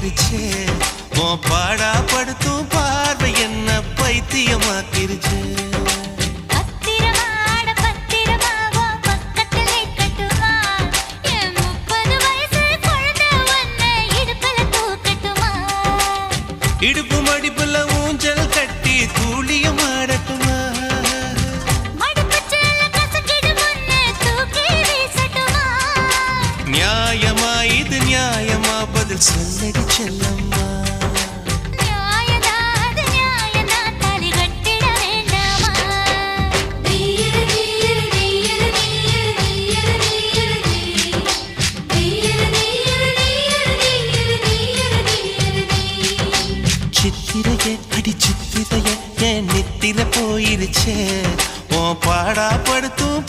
போயிருச்சே உன் பாடா படுத்தும் பார்வை என்ன பைத்தியமாக்கிருச்சு இடுப்பு மடிப்புல ஊஞ்சல் கட்டி தூளியம் ஆடட்டுமா நியாயமா இது நியாயமா பதில் சொல்லடி செல்லம்மா சித்திரையே அடி சித்திரையே என் நெத்தில போயிருச்சே உன் பாடா படுத்தும்